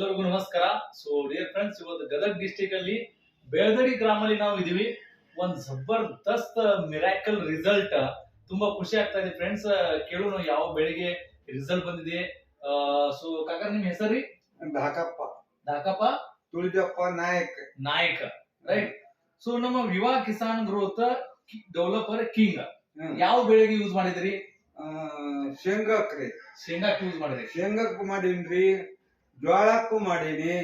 ಎಲ್ಲರಿಗೂ ನಮಸ್ಕಾರ. So dear friends, ಇವತ್ತು ಗದಗ ಡಿಸ್ಟಿಕ್ ಅಲ್ಲಿ ಬೆಳದಡಿ ಗ್ರಾಮಲ್ಲಿ ನಾವು ಇದೀವಿ. ಒಂದ್ ಜಬರ್ದಸ್ತ್ ಮಿರಾಕಲ್ ರಿಸಲ್ಟ್. ತುಂಬಾ ಖುಷಿ ಆಗ್ತಾ ಇದೆ ಫ್ರೆಂಡ್ಸ್. ಕೇಳೋಣ ಯಾವ ಬೆಳೆಗೆ ರಿಸಲ್ಟ್ ಬಂದಿದೆ. ಸೊ ಕಾಕ, ನಿಮ್ ಹೆಸರಿ? ದಾಕಪ್ಪ ತುಳಿದಪ್ಪ ನಾಯಕ್, ರೈಟ್? ಸೊ ನಮ್ಮ ವಿವಾ ಕಿಸಾನ್ ಗ್ರೋತ್ ಡೆವಲಪರ್ ಕಿಂಗ್ ಯಾವ ಬೆಳೆಗೆ ಯೂಸ್ ಮಾಡಿದ್ರಿ? ಶೇಂಗಾಕ್ರಿ. ಶೇಂಗಾಕ್ಕೆ ಯೂಸ್ ಮಾಡಿದ್ರಿ. ಶೇಂಗಾಕ್ಕೂ ಮಾಡೀನ್ರಿ, ಜೋಳಕ್ಕೂ ಮಾಡೀನಿ,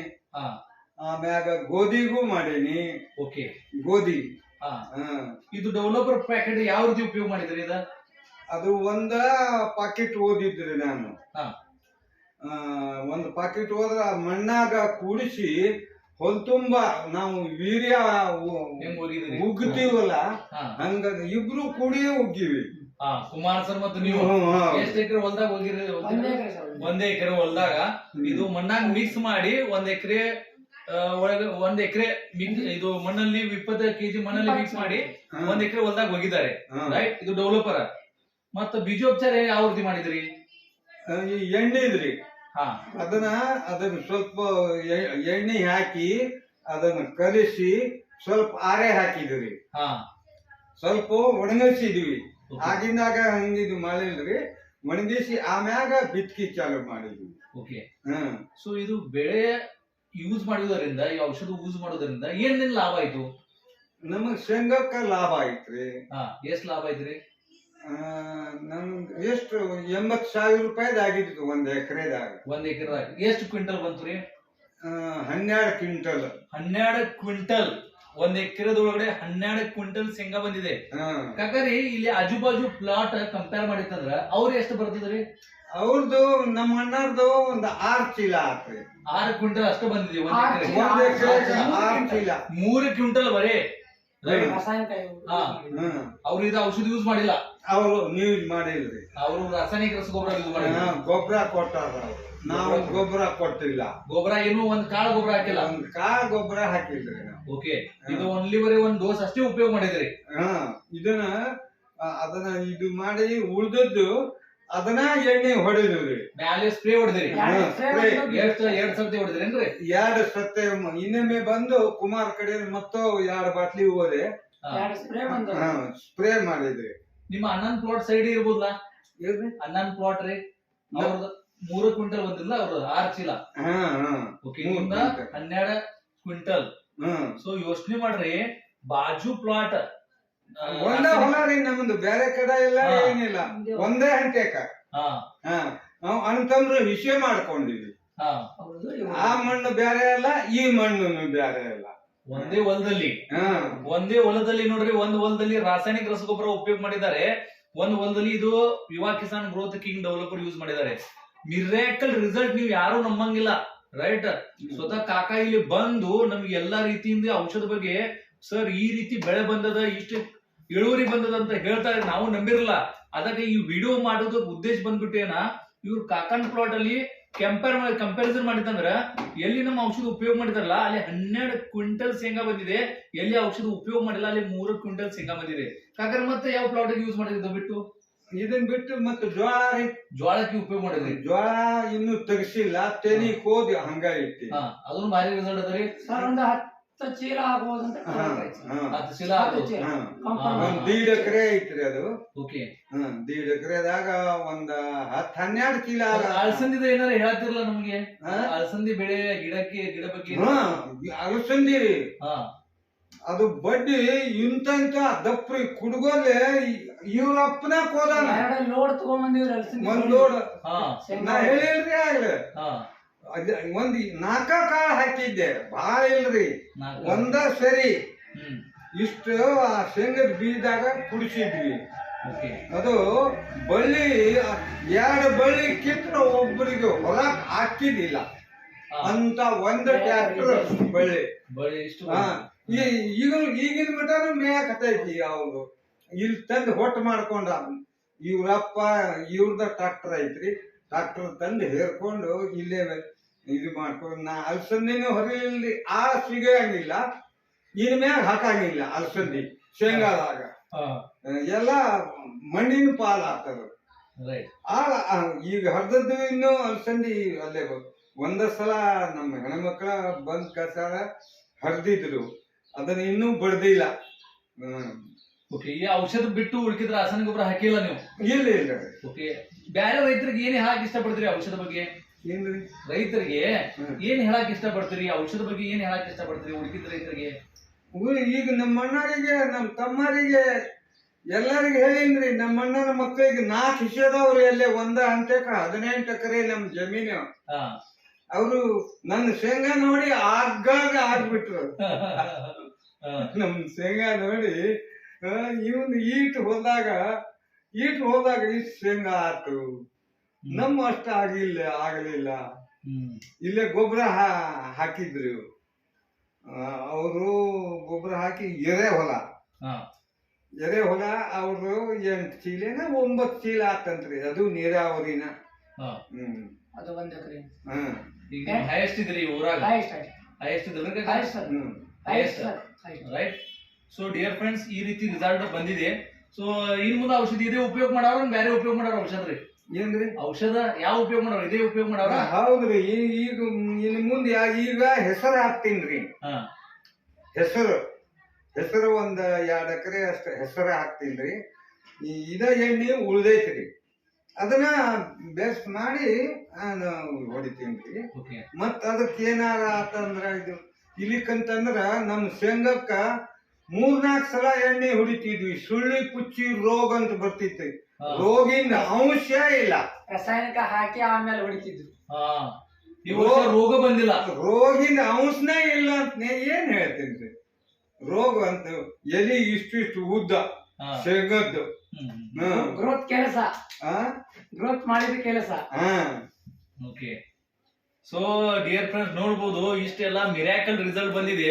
ಆಮ್ಯಾಗ ಗೋಧಿಗೂ ಮಾಡೀನಿ. ಓಕೆ, ಗೋಧಿ. ಇದು ಡೆವಲಪರ್ ಪ್ಯಾಕೆಟ್ ಯಾವ ರೀತಿ ಉಪಯೋಗ ಮಾಡಿದ್ರಿ? ಅದು ಒಂದ ಪಾಕೆಟ್ ಓದಿದ್ರಿ ನಾನು. ಒಂದು ಪಾಕೆಟ್ ಹೋದ್ರ ಮಣ್ಣಾಗ ಕೂಡಿಸಿ ಹೊಲ್ ತುಂಬಾ ನಾವು ವೀರ್ಯ ಉಗ್ತೀವಲ್ಲ, ಹಂಗ ಇಬ್ರು ಕೂಡಿಯೇ ಉಗ್ಗಿವಿ. ಕುಮಾರ್ ಸರ್ ಮತ್ತು ನೀವು ಎಷ್ಟು ಎಕರೆ ಹೊಲ್ದಾಗ ಹೋಗಿರಿ? 1 ಎಕರೆ ಹೊಲ್ದಾಗ ಇದು ಮಣ್ಣಾಗ ಮಿಕ್ಸ್ ಮಾಡಿ 1 ಎಕರೆ ಒಳಗೆ 1 ಎಕರೆ ಇದು ಮಣ್ಣಲ್ಲಿ 20 kg ಮಣ್ಣಲ್ಲಿ ಮಿಕ್ಸ್ ಮಾಡಿ 1 ಎಕರೆ ಹೊಲ್ದಾಗ ಹೋಗಿದ್ದಾರೆ, ರೈಟ್? ಇದು ಡೆವಲಪರ್. ಮತ್ತ ಬೀಜೋಪಚಾರ ಯಾವ ರೀತಿ ಮಾಡಿದ್ರಿ? ಎಣ್ಣೆ ಇದ್ರಿ, ಅದನ್ನ ಸ್ವಲ್ಪ ಎಣ್ಣೆ ಹಾಕಿ ಅದನ್ನ ಕಲಿಸಿ ಸ್ವಲ್ಪ ಆರೆ ಹಾಕಿದ್ರಿ, ಸ್ವಲ್ಪ ಒಣಗಿಸಿದ್ವಿ. ಆಗಿಂದಾಗ ಹಂಗಿದು ಮಾಡಿಲ್ರಿ, ಒಣಗಿಸಿ ಆಮ್ಯಾಗ ಬಿತ್ಕಿ ಚಾಲು ಮಾಡಿದ್ವಿ. ಓಕೆ. ಸೊ ಇದು ಬೆಳೆ ಯೂಸ್ ಮಾಡುವುದರಿಂದ, ಈ ಔಷಧ ಯೂಸ್ ಮಾಡೋದ್ರಿಂದ ಏನೇನ್ ಲಾಭ ಆಯ್ತು? ನಮಗ್ ಶೇಂಗಾಕ್ಕ ಲಾಭ ಐತ್ರಿ. ಎಷ್ಟ್ ಲಾಭ ಐತ್ರಿ? ನಮ್ಗೆ ಎಷ್ಟು 80,000 ರೂಪಾಯಿದ್ ಆಗಿತ್ತು 1 ಎಕರೆದಾಗ. 1 ಎಕರೆದಾಗ ಎಷ್ಟು ಕ್ವಿಂಟಲ್ ಬಂತು ರೀ? 12 ಕ್ವಿಂಟಲ್. 12 ಕ್ವಿಂಟಲ್ 1 ಎಕರೆದೊಳಗಡೆ 12 ಕ್ವಿಂಟಲ್ ಶೇಂಗಾ ಬಂದಿದೆ. ಕಾಕರಿ, ಇಲ್ಲಿ ಆಜು ಬಾಜು ಪ್ಲಾಟ್ ಕಂಪೇರ್ ಮಾಡಿತ್ತಂದ್ರ ಅವ್ರು ಎಷ್ಟು ಬರ್ತದ್ರಿ? ಅವ್ರದ್ದು ನಮ್ಮ ಅಣ್ಣರ್ದು ಒಂದು 6 ಚೀಲ ಆತ್ರಿ. 6 ಕ್ವಿಂಟಲ್ ಅಷ್ಟು ಬಂದಿದೆ 1 ಎಕರೆ. 6 ಚೀಲ. 3 ಕ್ವಿಂಟಲ್ ಬರೀ ಅವ್ರು ಇದು ಔಷಧ ಯೂಸ್ ಮಾಡಿಲ್ಲ. ಅವರು ಯೂಸ್ ಮಾಡಿಲ್ರಿ, ಅವರು ರಾಸಾಯನಿಕ ರಸಗೊಬ್ಬರ ಯೂಸ್ ಮಾಡಿಲ್ಲ. ಗೊಬ್ಬರ ಕೊಟ್ಟಾರ, ನಾವು ಗೊಬ್ಬರ ಕೊಟ್ಟಿಲ್ಲ. ಗೊಬ್ಬರ ಏನು ಒಂದ್ ಕಾಳು ಗೊಬ್ಬರ ಹಾಕಿಲ್ಲ, ಒಂದ್ ಕಾಳು ಗೊಬ್ಬರ ಹಾಕಿಲ್ರಿ ನಾವು. ಓಕೆ. ಇದು ಓನ್ಲಿ ಬರೀ 1 ಡೋಸ್ ಅಷ್ಟೇ ಉಪಯೋಗ ಮಾಡಿದ್ರಿ. ಅದನ್ನ ಇದು ಮಾಡಿ ಉಳ್ದದ್ದು ಅದನ್ನ ಎಣ್ಣೆ ಹೊಡೆದ್ರಿ, ಮ್ಯಾಲೆ ಸ್ಪ್ರೇ ಹೊಡೆದ್ರಿ. 2 ಸರ್ತಿ ಹೊಡೆದ್ರೇನ್ರಿ? 2 ಸತ್ತೆ. ಇನ್ನೊಮ್ಮೆ ಬಂದು ಕುಮಾರ್ ಕಡೆ ಮತ್ತೋ 2 ಬಾಟ್ಲಿ ಹೋದೆ ಸ್ಪ್ರೇ ಮಾಡಿದ್ರಿ. ನಿಮ್ಮ ಅಣ್ಣನ್ ಪ್ಲಾಟ್ ಸೈಡ್ ಇರ್ಬೋದಲ್ಲ? ಅಣ್ಣನ್ ಪ್ಲಾಟ್ ರೀ, ಅವ್ರದ್ದು 3 ಕ್ವಿಂಟಲ್ ಬಂದಿಲ್ಲ, ಅವ್ರದ್ದು 6 ಚೀಲ. Okay, 12 quintal. ಸೊ ಯೋಚನೆ ಮಾಡ್ರಿ, ಬಾಜು ಪ್ಲಾಟ್ ಒಂದೇ ಹೊಲ ರೀ ನಮ್ದು, ಬೇರೆ ಕಡೆ ಎಲ್ಲ ಏನಿಲ್ಲ, ಒಂದೇ ಹಂಟೆಕ. ನಾವು ಅಣ್ತಂದ್ರು ವಿಷಯ ಮಾಡ್ಕೊಂಡಿವಿ. ಆ ಮಣ್ಣು ಬೇರೆ ಅಲ್ಲ, ಈ ಮಣ್ಣು ಬೇರೆ ಅಲ್ಲ, ಒಂದೇ ಹೊಲದಲ್ಲಿ. ಒಂದೇ ಹೊಲದಲ್ಲಿ ನೋಡ್ರಿ, ಒಂದ್ ಹೊಲದಲ್ಲಿ ರಾಸಾಯನಿಕ ರಸಗೊಬ್ಬರ ಉಪಯೋಗ ಮಾಡಿದ್ದಾರೆ, ಒಂದ್ ಹೊಲದಲ್ಲಿ ಇದು viva Kisan growth king developer use ಮಾಡಿದ್ದಾರೆ. ಮಿರಾಕಲ್ ರಿಸಲ್ಟ್ ನೀವು ಯಾರು ನಂಬಂಗಿಲ್ಲ, ರೈಟ್? ಸ್ವತಃ ಕಾಕ ಇಲ್ಲಿ ಬಂದು ನಮ್ಗೆ ಎಲ್ಲಾ ರೀತಿಯಿಂದ ಔಷಧ ಬಗ್ಗೆ, ಸರ್ ಈ ರೀತಿ ಬೆಳೆ ಬಂದದ, ಇಷ್ಟು ಇಳುವರಿ ಬಂದದ ಅಂತ ಹೇಳ್ತಾರೆ. ನಾವು ನಂಬಿರಲ್ಲ. ಅದಕ್ಕೆ ಈ ವಿಡಿಯೋ ಮಾಡೋದು ಉದ್ದೇಶ ಬಂದ್ಬಿಟ್ಟು ಏನ, ಇವ್ರು ಕಾಕನ್ ಪ್ಲಾಟ್ ಅಲ್ಲಿ ಕಂಪ್ಯಾರಿಸನ್ ಮಾಡಿದಂದ್ರ ಎಲ್ಲಿ ನಮ್ಮ ಔಷಧ ಉಪಯೋಗ ಮಾಡಿದಾರಲ್ಲ ಅಲ್ಲಿ 12 ಕ್ವಿಂಟಲ್ ಶೇಂಗಾ ಬಂದಿದೆ, ಎಲ್ಲಿ ಔಷಧ ಉಪಯೋಗ ಮಾಡಿಲ್ಲ ಅಲ್ಲಿ 3 ಕ್ವಿಂಟಲ್ ಶೇಂಗಾ ಬಂದಿದೆ. ಕಾಕರ್ ಮತ್ತೆ ಯಾವ ಪ್ಲಾಟ್ ಯೂಸ್ ಮಾಡಿದ್ರು ಬಿಟ್ಟು? ಇದನ್ ಬಿಟ್ಟು ಮತ್ತೆ ಜೋಳ ರೀ, ಜೋಳಕ್ಕೆ ಉಪಯೋಗ ಮಾಡಿದ್ರಿ. ಜೋಳ ಇನ್ನು ತೆಗಿಸಿಲ್ಲ, ತೆನಿ ಕೋದಿ ಹಂಗ ಇಟ್ಟಿ. ಅದನ್ನು ಭಾರಿ ರಿಸಲ್ಟ್ ಅದ ರೀ. 10 ಚೀಲ ಆಗ್ಬೋದಂತ. 10 ಚೀಲ. 1.5 ಎಕರೆ ಐತ್ರಿ ಅದು. ಓಕೆ. 1.5 ಎಕರೆದಾಗ ಒಂದ್ 10-12 ಚೀಲ. ಅಳಸಂದಿದ ಏನಾರ ಹೇಳತ್ತಿರಲ್ಲ ನಮ್ಗೆ? ಅಳಸಂದಿ ಬೆಳೆ ಗಿಡ ಬಗ್ಗೆ. ಅಳಸಂದಿ ರೀ, ಅದು ಬಡ್ಡಿ ಇಂತ ದಪ್ಪ್ರಿ ಕುಡ್ಗೋಲೆ ಇವ್ರಪ್ಪನ ಕೋದಾನ. Load ತಗೊಂಡ್ಬಂದಿವ್ರಿ, 1 load. ನಾ ಹೇಳಿಲ್ರಿ ಆಗ್ಲೇ, ಒಂದ್ 4 ಕಾಳು ಹಾಕಿದ್ದೆ, ಬಾಳ ಇಲ್ರಿ, ಒಂದ ಸರಿ ಇಷ್ಟು ಆ ಶೇಂಗದ ಬೀಜದಾಗ ಕುಡಿಸಿದ್ವಿ. ಅದು ಬಳ್ಳಿ 2 ಬಳ್ಳಿ ಕಿತ್ರ ಒಬ್ಬರಿಗೆ ಹೊಲಕ್ ಹಾಕಿದಿಲ್ಲ ಅಂತ ಒಂದು ಟ್ರ್ಯಾಕ್ಟರ್ ಬಳ್ಳಿ. ಈಗಿನ ಮಟನು ಮೇಯಕತೈತಿ. ಅವ್ರು ಇಲ್ಲಿ ತಂದು ಹೊಟ್ಟು ಮಾಡ್ಕೊಂಡ, ಇವ್ರಪ್ಪ ಇವ್ರದ ಟ್ರಾಕ್ಟರ್ ಐತ್ರಿ, ಟ್ರಾಕ್ಟರ್ ತಂದು ಹೇರ್ಕೊಂಡು ಇಲ್ಲೇ ಇದು ಮಾಡ್ಕೊಂಡು, ನಾ ಅಲಸಂದಿನೂ ಹೊರಲಿಲ್ರಿ, ಆ ಸಿಗಂಗಿಲ್ಲ, ಇನ್ ಮ್ಯಾಗ ಹಾಕಂಗಿಲ್ಲ ಅಲಸಂದಿ ಶೇಂಗಾದಾಗ. ಎಲ್ಲ ಮಣ್ಣಿನ ಪಾಲ್ ಆಗ್ತದ. ಈಗ ಹರ್ದದ್ದು ಇನ್ನು ಅಲಸಂದಿ ಅಲ್ಲೇ ಒಂದ ಸಲ ನಮ್ಮ ಹೆಣ್ಮಕ್ಳ ಬಂದ್ ಕಸ ಹರಿದಿದ್ರು, ಅದನ್ನ ಇನ್ನೂ ಬಡ್ದಿಲ್ಲ. ಓಕೆ, ಈ ಔಷಧ ಬಿಟ್ಟು ಉಳ್ಕಿದ್ರ ರಾಸಾಯನಿಕ ಗೊಬ್ಬರ ಹಾಕಿಲ್ಲ ನೀವು? ಇಲ್ಲ ಇಲ್ಲ. ಓಕೆ, ಬೇರೆ ರೈತರಿಗೆ ಏನ್ ಹೇಳಕ್ ಇಷ್ಟಪಡ್ತೀರಿ ಔಷಧ ಬಗ್ಗೆ? ಏನ್ರಿ ರೈತರಿಗೆ ಏನ್ ಹೇಳಕ್ ಇಷ್ಟಪಡ್ತೀರಿ ಔಷಧ ಬಗ್ಗೆ? ಏನ್ ಹೇಳಕ್ ಇಷ್ಟಪಡ್ತೀರಿ ಉಳ್ಕಿದ ರೈತರಿಗೆ? ಈಗ ನಮ್ಮ ಅಣ್ಣರಿಗೆ, ನಮ್ಮ ತಮ್ಮರಿಗೆ, ಎಲ್ಲರಿಗೂ ಹೇಳಿನ್ರಿ. ನಮ್ಮ ಅಣ್ಣನ ಮಕ್ಕಳಿಗೆ 4 ವಿಷಯದವ್ರು ಎಲ್ಲೇ 1 ಹಂತಕ್ಕ 18 ಎಕರೆ ನಮ್ ಜಮೀನು. ಅವರು ನನ್ನ ಶೇಂಗಾ ನೋಡಿ ಆಗಾಗ ಆಗ್ಬಿಟ್ರು. ನಮ್ ಶೇಂಗಾ ನೋಡಿ ಇವನ್ ಈಟ್ ಹೋದಾಗ ಇಷ್ಟು ಶೇಂಗಾ ಆತು, ನಮ್ಮ ಅಷ್ಟ ಆಗಲಿಲ್ಲ. ಇಲ್ಲೇ ಗೊಬ್ಬರ ಹಾಕಿದ್ರು ಅವರು. ಗೊಬ್ಬರ ಹಾಕಿ ಎರೆಹೊಲ ಅವರು 8 ಚೀಲನ 9 ಚೀಲ ಆತಂತ್ರಿ. ಅದು ನೀರಾವರಿನ. ಅದು 1 ಎಕರೆ. ಈಗ ಹೈಯೆಸ್ಟ್ ಇದ್ರಿ ಊರಾಗ? Highest right. So dear friends, ಈ ರೀತಿ ರಿಸಲ್ಟ್ ಬಂದಿದೆ. ಸೊ ಇನ್ ಮುಂದೆ ಔಷಧಿ ಇದೇ ಉಪಯೋಗ ಮಾಡಾರ, ಬೇರೆ ಉಪಯೋಗ ಮಾಡಾರ ಔಷಧ ರೀ? ಏನ್ರಿ ಔಷಧ ಯಾವ ಉಪಯೋಗ ಮಾಡಾರ? ಇದೇ ಉಪಯೋಗ ಮಾಡಾರ? ಹೌದ್ರಿ. ಈಗ ಇನ್ ಮುಂದೆ ಈಗ ಹೆಸರು ಹಾಕ್ತೀನ್ರಿ. ಹೆಸರು 1-2 ಎಕರೆ ಅಷ್ಟ ಹೆಸರು ಹಾಕ್ತೀನ್ರಿ. ಇದ ಎಣ್ಣೆ ಉಳ್ದೈತ್ರಿ, ಅದನ್ನ ಬೆಸ್ಟ್ ಮಾಡಿ ಹೊಡಿತೀನ್ರಿ. ಮತ್ ಅದಕ್ಕೆ ಏನಾರ ಆತಂದ್ರ ಇದು ಇಲಿಕಂತಂದ್ರ ನಮ್ ಶೇಂಗಕ್ಕ 3-4 ಸಲ ಎಣ್ಣೆ ಹೊಡಿತಿದ್ವಿ. ಸುಳ್ಳಿ ಪುಚ್ಚಿ ರೋಗ ಅಂತ ಬರ್ತಿತ್ತು. ರೋಗಿನ ಅಂಶ ಇಲ್ಲ, ರಾಸಾಯನಿಕ ಹಾಕಿ ಆಮೇಲೆ ಹೊಡಿತಿದ್ರು. ರೋಗ ಬಂದಿಲ್ಲ, ರೋಗಿನ ಅಂಶನೇ ಇಲ್ಲ ಅಂತ ಏನ್ ಹೇಳ್ತೀನಿ. ರೋಗ ಅಂತ ಎಲಿ ಇಷ್ಟು ಉದ್ದ ಶೇಂಗದ್ದು ಗ್ರೋತ್ ಕೆಲಸ, ಗ್ರೋತ್ ಮಾಡಿದ ಕೆಲಸ. ಓಕೆ. ಸೊ ಡಿಯರ್ ಫ್ರೆಂಡ್ಸ್, ನೋಡ್ಬೋದು ಇಷ್ಟೆಲ್ಲ ಮಿರಾಕಲ್ ರಿಸಲ್ಟ್ ಬಂದಿದೆ.